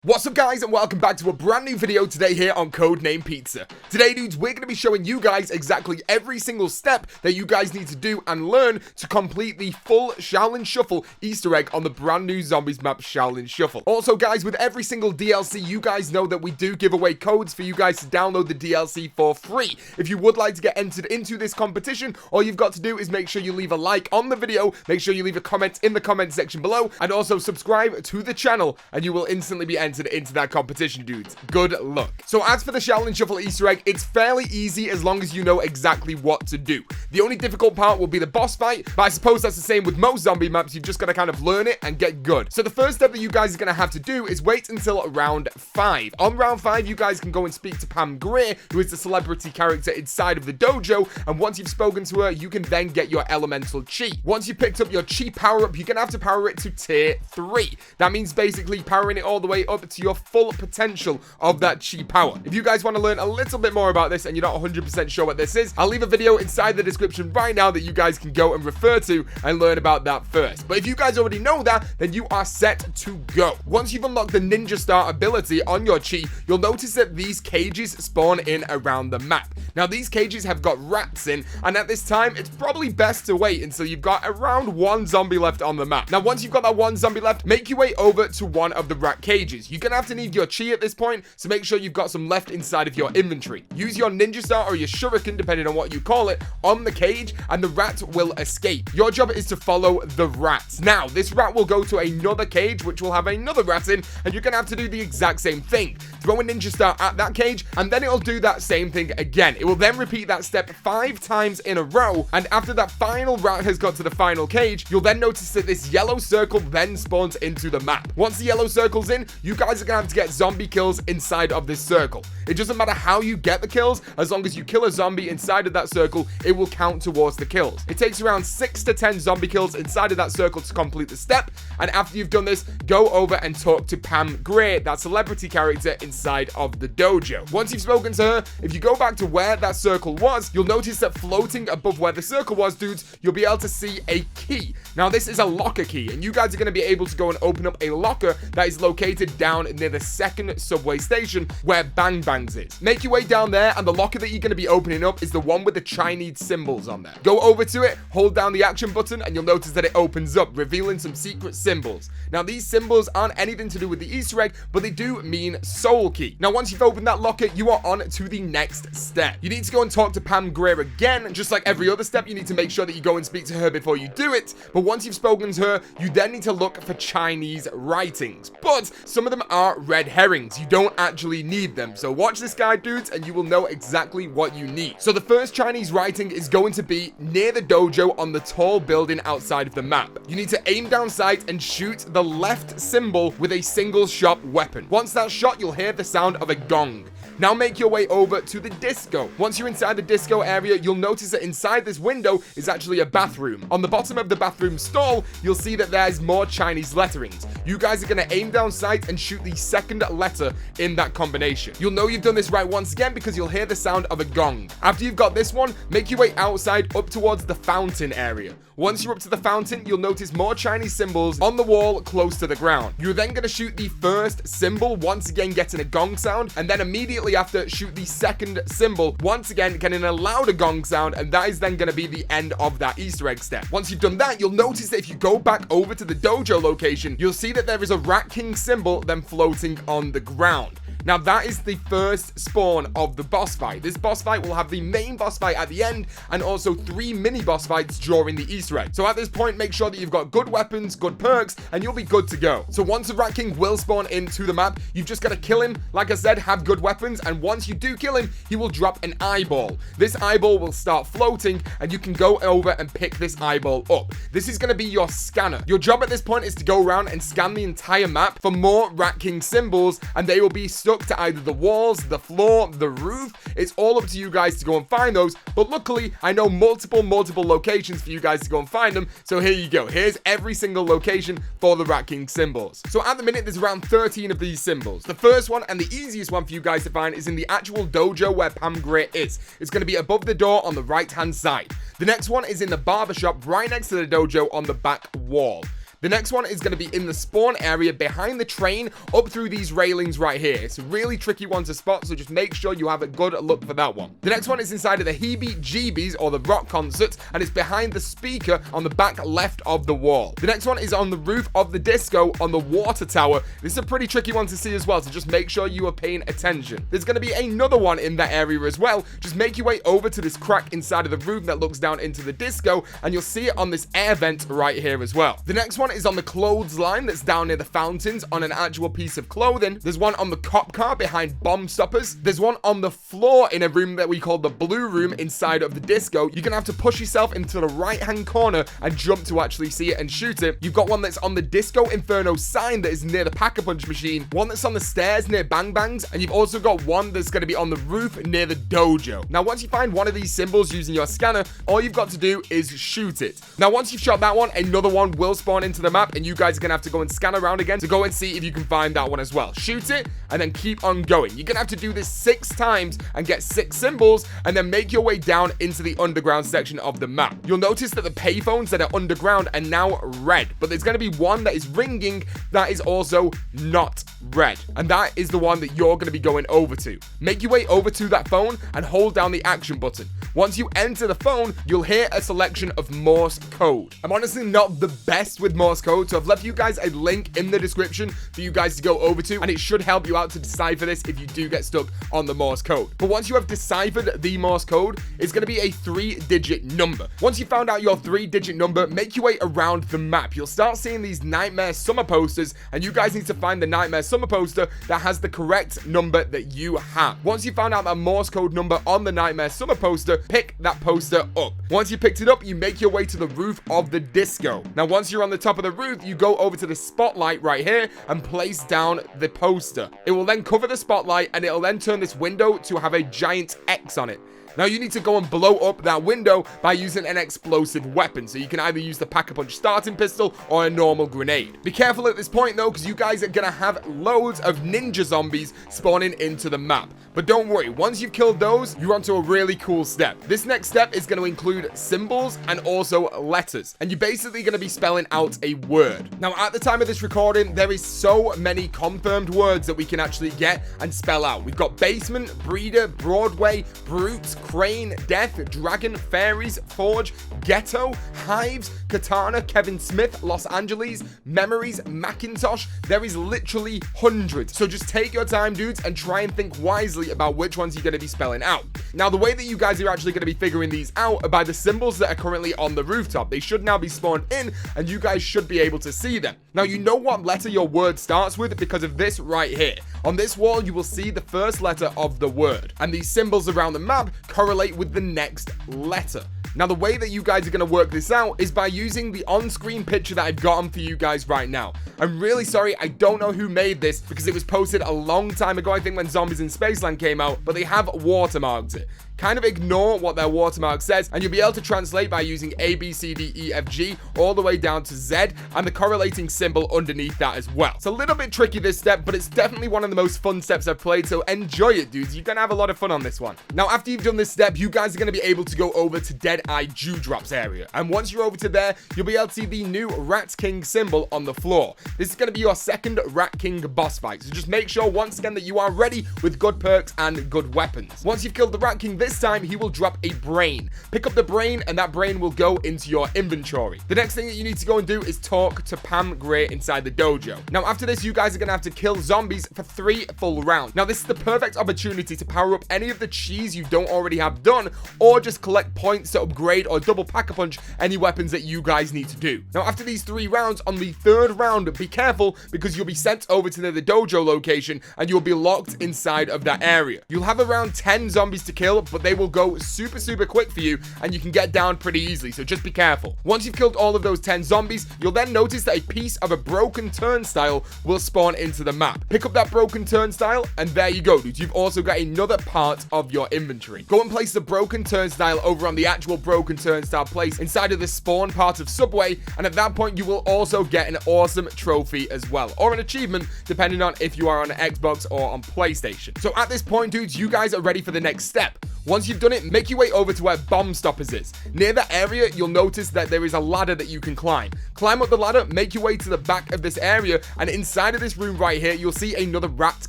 What's up guys, and welcome back to a brand new video today here on CodeNamePizza. Today dudes, we're going to be showing you guys exactly every single step that you guys need to do and learn to complete the full Shaolin Shuffle Easter egg on the brand new zombies map Shaolin Shuffle. Also guys, with every single DLC, you guys know that we do give away codes for you guys to download the DLC for free. If you would like to get entered into this competition, all you've got to do is make sure you leave a like on the video, make sure you leave a comment in the comment section below, and also subscribe to the channel, and you will instantly be entered into that competition, dudes. Good luck. So as for the Shaolin Shuffle Easter egg, it's fairly easy as long as you know exactly what to do. The only difficult part will be the boss fight, but I suppose that's the same with most zombie maps. You've just got to kind of learn it and get good. So the first step that you guys are going to have to do is wait until round 5. On round 5, you guys can go and speak to Pam Grier, who is the celebrity character inside of the dojo, and once you've spoken to her, you can then get your elemental chi. Once you've picked up your chi power-up, you're going to have to power it to tier 3. That means basically powering it all the way up to your full potential of that chi power. If you guys want to learn a little bit more about this and you're not 100% sure what this is, I'll leave a video inside the description right now that you guys can go and refer to and learn about that first. But if you guys already know that, then you are set to go. Once you've unlocked the Ninja Star ability on your chi, you'll notice that these cages spawn in around the map. Now these cages have got rats in, and at this time it's probably best to wait until you've got around 1 zombie left on the map. Now once you've got that 1 zombie left, make your way over to one of the rat cages. You're gonna have to need your chi at this point, so make sure you've got some left inside of your inventory. Use your ninja star or your shuriken, depending on what you call it, on the cage, and the rat will escape. Your job is to follow the rat. Now this rat will go to another cage which will have another rat in, and you're gonna have to do the exact same thing. Throw a ninja star at that cage, and then it'll do that same thing again. It will then repeat that step 5 times in a row, and after that final rat has got to the final cage, you'll then notice that this yellow circle then spawns into the map. Once the yellow circle's in, you guys are gonna have to get zombie kills inside of this circle. It doesn't matter how you get the kills, as long as you kill a zombie inside of that circle, it will count towards the kills. It takes around 6 to 10 zombie kills inside of that circle to complete the step, and after you've done this, go over and talk to Pam Grier, that celebrity character inside of the dojo. Once you've spoken to her, if you go back to where that circle was, you'll notice that floating above where the circle was, dudes, you'll be able to see a key. Now this is a locker key, and you guys are going to be able to go and open up a locker that is located down near the 2nd subway station where Bang Bangs is. Make your way down there, and the locker that you're going to be opening up is the one with the Chinese symbols on there. Go over to it, hold down the action button, and you'll notice that it opens up, revealing some secret symbols. Now these symbols aren't anything to do with the Easter egg, but they do mean soul key. Now once you've opened that locker, you are on to the next step. You need to go and talk to Pam Grier again. Just like every other step, you need to make sure that you go and speak to her before you do it, but once you've spoken to her, you then need to look for Chinese writings. But some of them are red herrings. You don't actually need them. So watch this guide, dudes, and you will know exactly what you need. So the first Chinese writing is going to be near the dojo on the tall building outside of the map. You need to aim down sight and shoot the left symbol with a single shot weapon. Once that's shot, you'll hear the sound of a gong. Now make your way over to the disco. Once you're inside the disco area, you'll notice that inside this window is actually a bathroom. On the bottom of the bathroom stall, you'll see that there's more Chinese letterings. You guys are going to aim down sight and shoot the 2nd letter in that combination. You'll know you've done this right once again because you'll hear the sound of a gong. After you've got this one, make your way outside up towards the fountain area. Once you're up to the fountain, you'll notice more Chinese symbols on the wall close to the ground. You're then going to shoot the first symbol, once again getting a gong sound, and then immediately after, shoot the 2nd symbol, once again getting a louder gong sound, and that is then going to be the end of that Easter egg step. Once you've done that, you'll notice that if you go back over to the dojo location, you'll see that there is a Rat King symbol then floating on the ground. Now that is the first spawn of the boss fight. This boss fight will have the main boss fight at the end, and also 3 mini boss fights during the Easter egg. So at this point, make sure that you've got good weapons, good perks, and you'll be good to go. So once the Rat King will spawn into the map, you've just got to kill him. Like I said, have good weapons, and once you do kill him, he will drop an eyeball. This eyeball will start floating, and you can go over and pick this eyeball up. This is going to be your scanner. Your job at this point is to go around and scan the entire map for more Rat King symbols, and they will be stuck to either the walls, the floor, the roof. It's all up to you guys to go and find those, but luckily I know multiple locations for you guys to go and find them, so here you go. Here's every single location for the Rat King symbols. So at the minute there's around 13 of these symbols. The first one and the easiest one for you guys to find is in the actual dojo where Pam Grier is. It's going to be above the door on the right hand side. The next one is in the barbershop right next to the dojo on the back wall. The next one is going to be in the spawn area behind the train up through these railings right here. It's a really tricky one to spot, so just make sure you have a good look for that one. The next one is inside of the Heebie-Jeebies or the rock concert, and it's behind the speaker on the back left of the wall. The next one is on the roof of the disco on the water tower. This is a pretty tricky one to see as well, so just make sure you are paying attention. There's going to be another one in that area as well. Just make your way over to this crack inside of the roof that looks down into the disco, and you'll see it on this air vent right here as well. The next one is on the clothesline that's down near the fountains on an actual piece of clothing. There's one on the cop car behind bomb stoppers. There's one on the floor in a room that we call the blue room inside of the disco. You're gonna have to push yourself into the right hand corner and jump to actually see it and shoot it. You've got one that's on the Disco Inferno sign that is near the Pack-a-Punch machine, one that's on the stairs near Bang Bangs, and you've also got one that's going to be on the roof near the dojo. Now once you find one of these symbols using your scanner, all you've got to do is shoot it. Now once you've shot that one, another one will spawn into the map, and you guys are gonna have to go and scan around again to go and see if you can find that one as well. Shoot it and then keep on going. You're gonna have to do this 6 times and get 6 symbols, and then make your way down into the underground section of the map. You'll notice that the payphones that are underground are now red, but there's gonna be one that is ringing that is also not red, and that is the one that you're gonna be going over to. Make your way over to that phone and hold down the action button. Once you enter the phone, you'll hear a selection of Morse code. I'm honestly not the best with Morse code, so I've left you guys a link in the description for you guys to go over to, and it should help you out to decipher this if you do get stuck on the Morse code. But once you have deciphered the Morse code, it's going to be a 3-digit number. Once you found out your 3-digit number, make your way around the map. You'll start seeing these Nightmare Summer posters, and you guys need to find the Nightmare Summer poster that has the correct number that you have. Once you found out that Morse code number on the Nightmare Summer poster, pick that poster up. Once you picked it up, you make your way to the roof of the disco. Now once you're on the top of the roof, you go over to the spotlight right here and place down the poster. It will then cover the spotlight, and it'll then turn this window to have a giant X on it. Now you need to go and blow up that window by using an explosive weapon. So you can either use the Pack-a-Punch starting pistol or a normal grenade. Be careful at this point though, because you guys are gonna have loads of ninja zombies spawning into the map. But don't worry, once you've killed those, you're onto a really cool step. This next step is going to include symbols and also letters. And you're basically going to be spelling out a word. Now at the time of this recording, there is so many confirmed words that we can actually get and spell out. We've got basement, breeder, Broadway, brute, crane, death, dragon, fairies, forge, ghetto, hives, katana, Kevin Smith, Los Angeles, memories, Macintosh. There is literally hundreds. So just take your time, dudes, and try and think wisely about which ones you're going to be spelling out. Now the way that you guys are actually going to be figuring these out are by the symbols that are currently on the rooftop. They should now be spawned in, and you guys should be able to see them. Now you know what letter your word starts with because of this right here. On this wall you will see the first letter of the word, and these symbols around the map correlate with the next letter. Now the way that you guys are going to work this out is by using the on-screen picture that I've gotten for you guys right now. I'm really sorry, I don't know who made this because it was posted a long time ago, I think when Zombies in Spaceland came out, but they have watermarked it. Kind of ignore what their watermark says, and you'll be able to translate by using A, B, C, D, E, F, G, all the way down to Z, and the correlating symbol underneath that as well. It's a little bit tricky this step, but it's definitely one of the most fun steps I've played, so enjoy it, dudes. You're gonna have a lot of fun on this one. Now, after you've done this step, you guys are gonna be able to go over to Dead Eye Dewdrops area, and once you're over to there, you'll be able to see the new Rat King symbol on the floor. This is gonna be your second Rat King boss fight, so just make sure once again that you are ready with good perks and good weapons. Once you've killed the Rat King this time, he will drop a brain. Pick up the brain, and that brain will go into your inventory. The next thing that you need to go and do is talk to Pam Gray inside the dojo. Now after this, you guys are gonna have to kill zombies for 3 full rounds. Now this is the perfect opportunity to power up any of the cheese you don't already have done, or just collect points to upgrade or double Pack-a-Punch any weapons that you guys need to do. Now after these 3 rounds, on the 3rd round, be careful because you'll be sent over to the dojo location and you'll be locked inside of that area. You'll have around 10 zombies to kill, but they will go super quick for you, and you can get down pretty easily, so just be careful. Once you've killed all of those 10 zombies, you'll then notice that a piece of a broken turnstile will spawn into the map. Pick up that broken turnstile, and there you go, dudes. You've also got another part of your inventory. Go and place the broken turnstile over on the actual broken turnstile place inside of the spawn part of Subway, and at that point you will also get an awesome trophy as well, or an achievement depending on if you are on Xbox or on PlayStation. So at this point, dudes, you guys are ready for the next step. Once you've done it, make your way over to where Bomb Stoppers is. Near that area, you'll notice that there is a ladder that you can climb. Climb up the ladder, make your way to the back of this area, and inside of this room right here, you'll see another Rat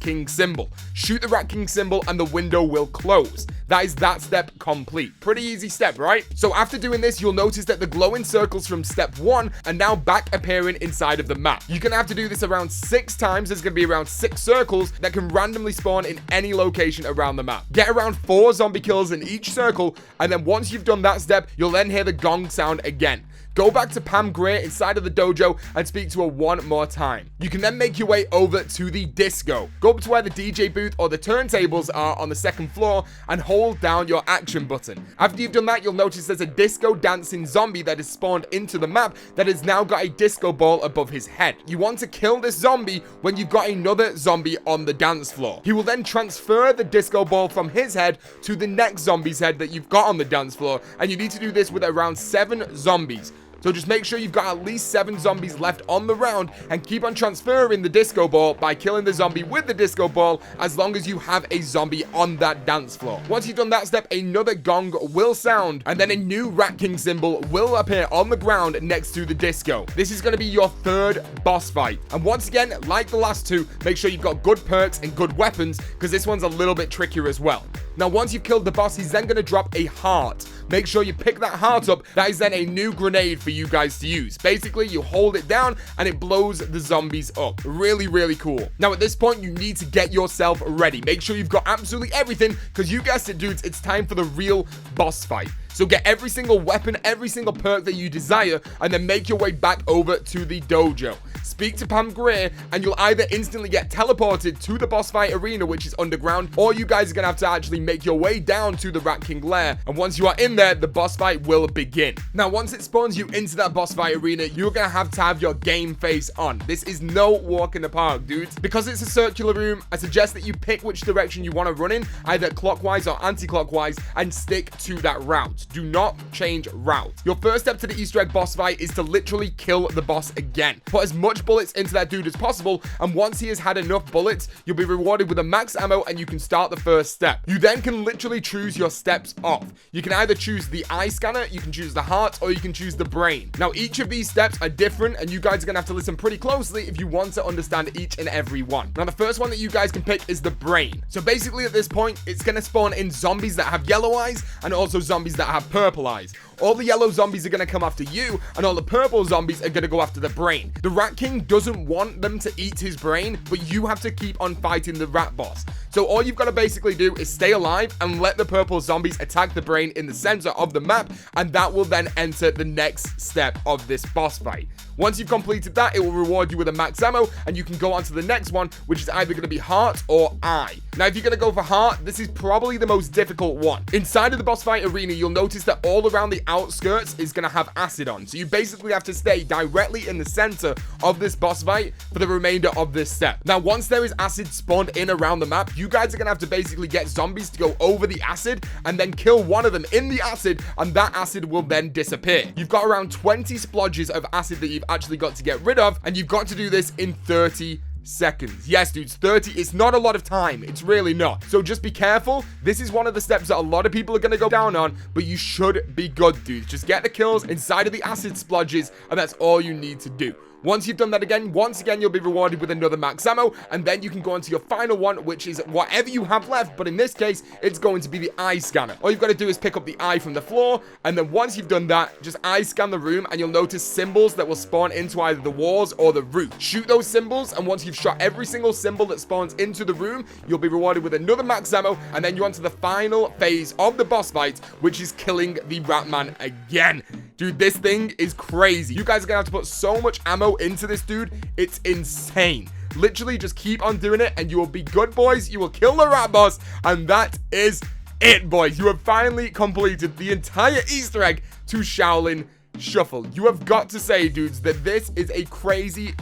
King symbol. Shoot the Rat King symbol and the window will close. That is that step complete. Pretty easy step, right? So after doing this, you'll notice that the glowing circles from step 1 are now back appearing inside of the map. You're gonna have to do this around 6 times. There's gonna be around 6 circles that can randomly spawn in any location around the map. Get around 4 zombie kills in each circle, and then once you've done that step, you'll then hear the gong sound again. Go back to Pam Grier inside of the dojo and speak to her one more time. You can then make your way over to the disco. Go up to where the DJ booth or the turntables are on the 2nd floor and hold down your action button. After you've done that, you'll notice there's a disco dancing zombie that has spawned into the map that has now got a disco ball above his head. You want to kill this zombie when you've got another zombie on the dance floor. He will then transfer the disco ball from his head to the next zombie's head that you've got on the dance floor, and you need to do this with around 7 zombies. So just make sure you've got at least 7 zombies left on the round and keep on transferring the disco ball by killing the zombie with the disco ball as long as you have a zombie on that dance floor. Once you've done that step, another gong will sound and then a new Rat King symbol will appear on the ground next to the disco. This is going to be your 3rd boss fight. And once again, like the last 2, make sure you've got good perks and good weapons because this one's a little bit trickier as well. Now, once you've killed the boss, he's then going to drop a heart. Make sure you pick that heart up. That is then a new grenade for you guys to use. Basically, you hold it down and it blows the zombies up. Really, really cool. Now, at this point, you need to get yourself ready. Make sure you've got absolutely everything because you guessed it, dudes, it's time for the real boss fight. So get every single weapon, every single perk that you desire, and then make your way back over to the dojo. Speak to Pam Grier, and you'll either instantly get teleported to the boss fight arena, which is underground, or you guys are going to have to actually make your way down to the Rat King lair. And once you are in there, the boss fight will begin. Now, once it spawns you into that boss fight arena, you're going to have your game face on. This is no walk in the park, dudes. Because it's a circular room, I suggest that you pick which direction you want to run in, either clockwise or anti-clockwise, and stick to that route. Do not change route. Your first step to the Easter egg boss fight is to literally kill the boss again. Put as much bullets into that dude as possible, and once he has had enough bullets, you'll be rewarded with a max ammo and you can start the first step. You then can literally choose your steps off. You can either choose the eye scanner, you can choose the heart, or you can choose the brain. Now, each of these steps are different, and you guys are gonna have to listen pretty closely if you want to understand each and every one. Now, the first one that you guys can pick is the brain. So basically at this point, it's gonna spawn in zombies that have yellow eyes and also zombies that have purple eyes. All the yellow zombies are going to come after you, and all the purple zombies are going to go after the brain. The Rat King doesn't want them to eat his brain, but you have to keep on fighting the rat boss. So all you've got to basically do is stay alive and let the purple zombies attack the brain in the center of the map, and that will then enter the next step of this boss fight. Once you've completed that, it will reward you with a max ammo, and you can go on to the next one, which is either going to be heart or eye. Now, if you're going to go for heart, this is probably the most difficult one. Inside of the boss fight arena, you'll notice that all around the outskirts is going to have acid on. So you basically have to stay directly in the center of this boss fight for the remainder of this step. Now, once there is acid spawned in around the map, you guys are going to have to basically get zombies to go over the acid and then kill one of them in the acid, and that acid will then disappear. You've got around 20 splodges of acid that you've actually got to get rid of, and you've got to do this in 30 seconds. Yes, dudes, 30 is not a lot of time. It's really not. So just be careful. This is one of the steps that a lot of people are going to go down on, but you should be good, dudes. Just get the kills inside of the acid splodges, and that's all you need to do. Once you've done that again, once again, you'll be rewarded with another max ammo, and then you can go on to your final one, which is whatever you have left, but in this case, it's going to be the eye scanner. All you've got to do is pick up the eye from the floor, and then once you've done that, just eye scan the room, and you'll notice symbols that will spawn into either the walls or the roof. Shoot those symbols, and once you've shot every single symbol that spawns into the room, you'll be rewarded with another max ammo, and then you're on to the final phase of the boss fight, which is killing the Ratman again. Dude, this thing is crazy. You guys are gonna have to put so much ammo into this dude. It's insane. Literally, just keep on doing it, and you will be good, boys. You will kill the rat boss, and that is it, boys. You have finally completed the entire Easter egg to Shaolin Shuffle. You have got to say, dudes, that this is a crazy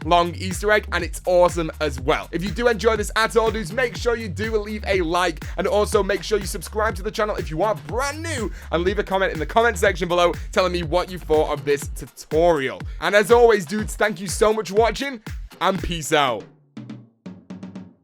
long Easter egg, and it's awesome as well. If you do enjoy this at all, dudes, make sure you do leave a like, and also make sure you subscribe to the channel if you are brand new, and leave a comment in the comment section below telling me what you thought of this tutorial. And as always, dudes, thank you so much for watching, and peace out.